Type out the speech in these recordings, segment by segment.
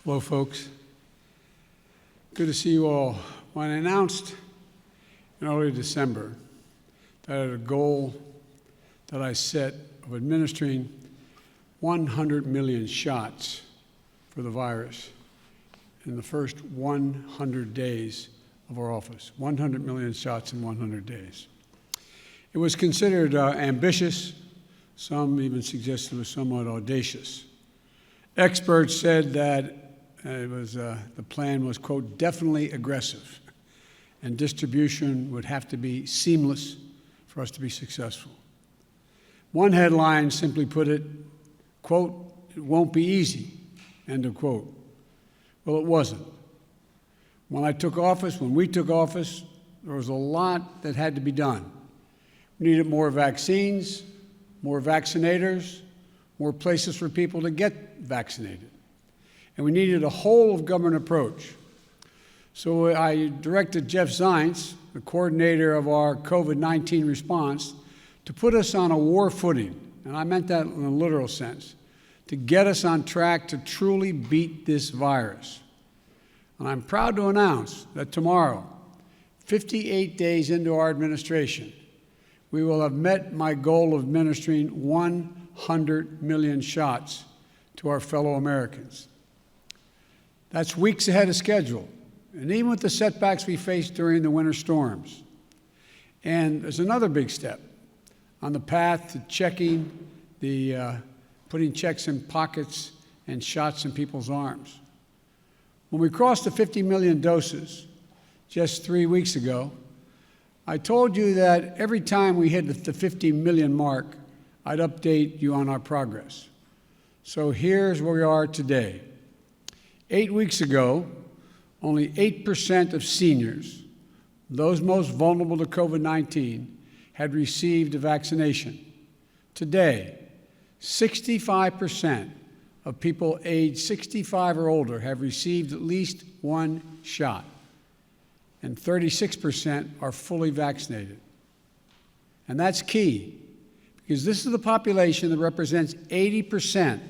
Hello, folks. Good to see you all. When I announced in early December that I had a goal that I set of administering 100 million shots for the virus in the first 100 days of our office, 100 million shots in 100 days. It was considered ambitious. Some even suggested it was somewhat audacious. Experts said that the plan was, quote, definitely aggressive, and distribution would have to be seamless for us to be successful. One headline simply put it, quote, it won't be easy, end of quote. Well, it wasn't. When we took office, there was a lot that had to be done. We needed more vaccines, more vaccinators, more places for people to get vaccinated. And we needed a whole-of-government approach. So I directed Jeff Zients, the coordinator of our COVID-19 response, to put us on a war footing, and I meant that in a literal sense, to get us on track to truly beat this virus. And I'm proud to announce that tomorrow, 58 days into our administration, we will have met my goal of administering 100 million shots to our fellow Americans. That's weeks ahead of schedule, and even with the setbacks we faced during the winter storms. And there's another big step on the path to putting checks in pockets and shots in people's arms. When we crossed the 50 million doses just 3 weeks ago, I told you that every time we hit the 50 million mark, I'd update you on our progress. So here's where we are today. 8 weeks ago, only 8% of seniors, those most vulnerable to COVID-19, had received a vaccination. Today, 65% of people aged 65 or older have received at least one shot, and 36% are fully vaccinated. And that's key, because this is the population that represents 80%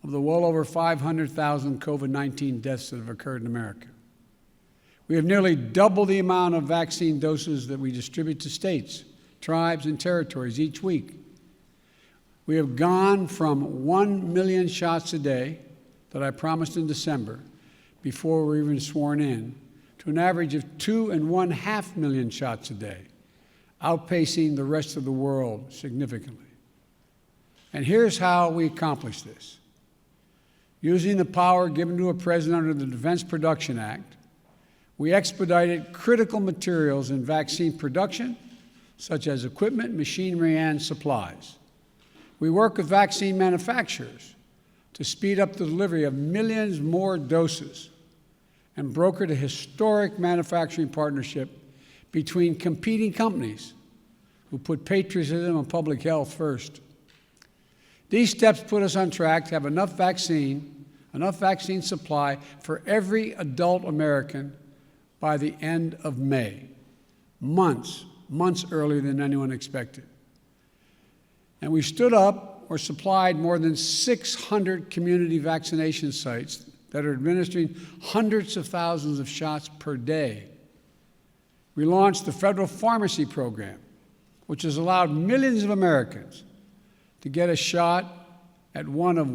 of the well over 500,000 COVID-19 deaths that have occurred in America. We have nearly double the amount of vaccine doses that we distribute to states, tribes, and territories each week. We have gone from 1 million shots a day that I promised in December before we were even sworn in to an average of 2.5 million shots a day, outpacing the rest of the world significantly. And here's how we accomplished this. Using the power given to a president under the Defense Production Act, we expedited critical materials in vaccine production, such as equipment, machinery, and supplies. We work with vaccine manufacturers to speed up the delivery of millions more doses and brokered a historic manufacturing partnership between competing companies who put patriotism and public health first. These steps put us on track to have enough vaccine supply for every adult American by the end of May, months earlier than anyone expected. And we stood up or supplied more than 600 community vaccination sites that are administering hundreds of thousands of shots per day. We launched the federal pharmacy program, which has allowed millions of Americans to get a shot at one of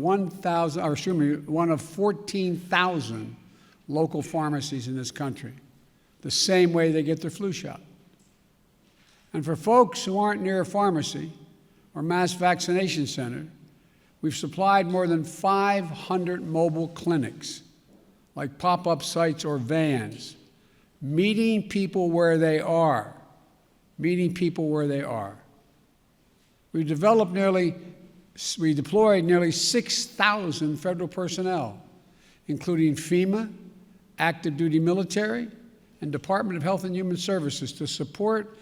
14,000 local pharmacies in this country, the same way they get their flu shot. And for folks who aren't near a pharmacy or mass vaccination center, we've supplied more than 500 mobile clinics, like pop-up sites or vans, meeting people where they are. We deployed nearly 6,000 federal personnel, including FEMA, active duty military, and Department of Health and Human Services to support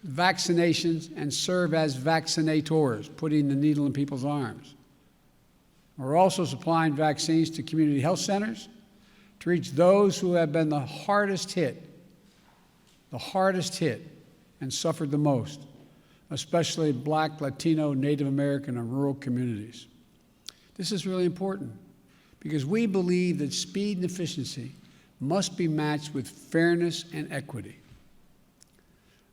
vaccinations and serve as vaccinators, putting the needle in people's arms. We're also supplying vaccines to community health centers to reach those who have been the hardest hit and suffered the most, especially Black, Latino, Native American, and rural communities. This is really important because we believe that speed and efficiency must be matched with fairness and equity.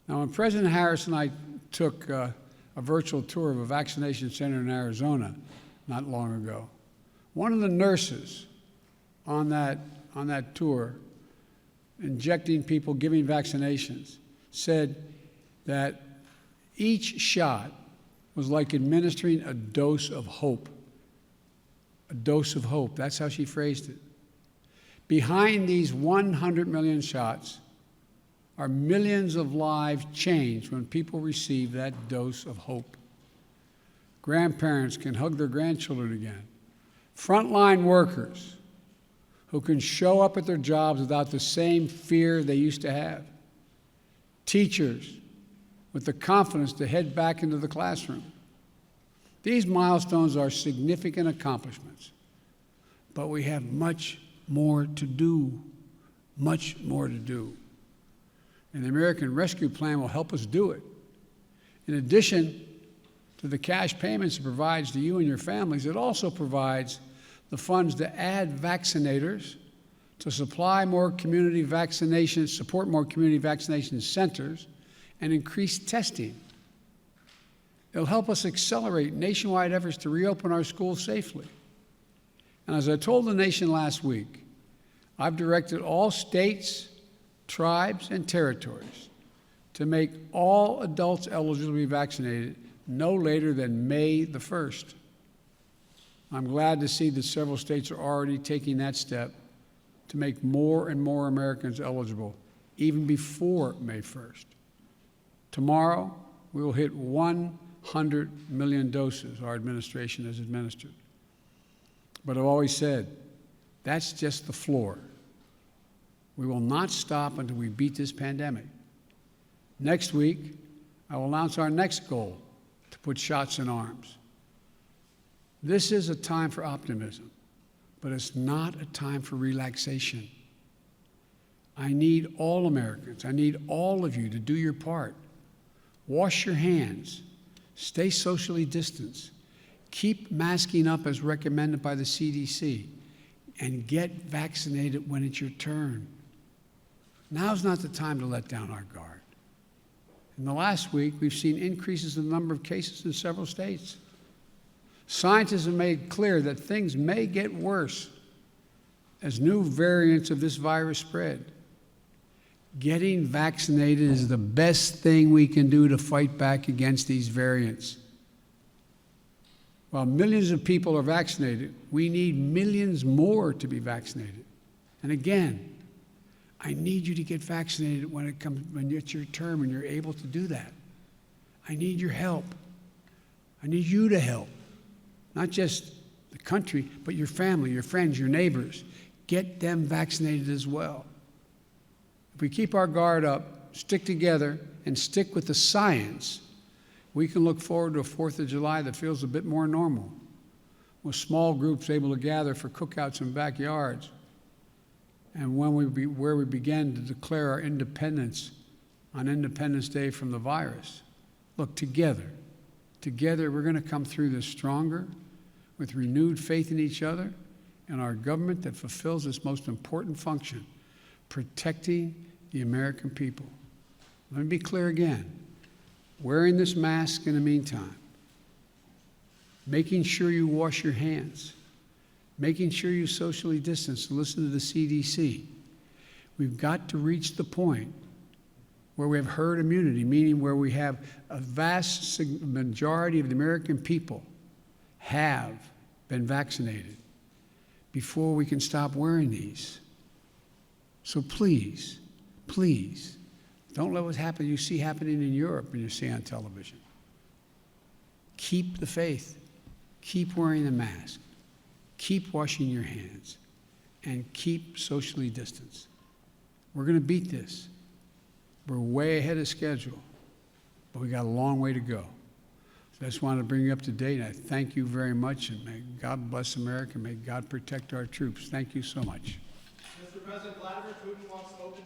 Now, when President Harris and I took a virtual tour of a vaccination center in Arizona not long ago, one of the nurses on that tour, injecting people, giving vaccinations, said that each shot was like administering a dose of hope. A dose of hope. That's how she phrased it. Behind these 100 million shots are millions of lives changed when people receive that dose of hope. Grandparents can hug their grandchildren again. Frontline workers who can show up at their jobs without the same fear they used to have. Teachers with the confidence to head back into the classroom. These milestones are significant accomplishments, but we have much more to do, much more to do. And the American Rescue Plan will help us do it. In addition to the cash payments it provides to you and your families, it also provides the funds to add vaccinators, to supply more community vaccinations, support more community vaccination centers, and increase testing. It'll help us accelerate nationwide efforts to reopen our schools safely. And as I told the nation last week, I've directed all states, tribes, and territories to make all adults eligible to be vaccinated no later than May the 1st. I'm glad to see that several states are already taking that step to make more and more Americans eligible, even before May 1st. Tomorrow, we will hit 100 million doses our administration has administered. But I've always said, that's just the floor. We will not stop until we beat this pandemic. Next week, I will announce our next goal to put shots in arms. This is a time for optimism, but it's not a time for relaxation. I need all Americans, I need all of you to do your part. Wash your hands, stay socially distanced, keep masking up as recommended by the CDC, and get vaccinated when it's your turn. Now's not the time to let down our guard. In the last week, we've seen increases in the number of cases in several states. Scientists have made clear that things may get worse as new variants of this virus spread. Getting vaccinated is the best thing we can do to fight back against these variants. While millions of people are vaccinated, we need millions more to be vaccinated. And again, I need you to get vaccinated when it's your term and you're able to do that. I need your help. I need you to help. Not just the country, but your family, your friends, your neighbors. Get them vaccinated as well. If we keep our guard up, stick together, and stick with the science, we can look forward to a 4th of July that feels a bit more normal, with small groups able to gather for cookouts in backyards, and where we begin to declare our independence on Independence Day from the virus. Look, together we're going to come through this stronger, with renewed faith in each other and our government that fulfills its most important function, protecting the American people. Let me be clear again. Wearing this mask in the meantime, making sure you wash your hands, making sure you socially distance and listen to the CDC. We've got to reach the point where we have herd immunity, meaning where we have a vast majority of the American people have been vaccinated before we can stop wearing these. So please, please, don't let what you see happening in Europe and you see on television. Keep the faith. Keep wearing the mask. Keep washing your hands. And keep socially distanced. We're going to beat this. We're way ahead of schedule, but we got a long way to go. So I just wanted to bring you up to date. I thank you very much, and may God bless America. May God protect our troops. Thank you so much. Mr. President, Vladimir Putin wants to open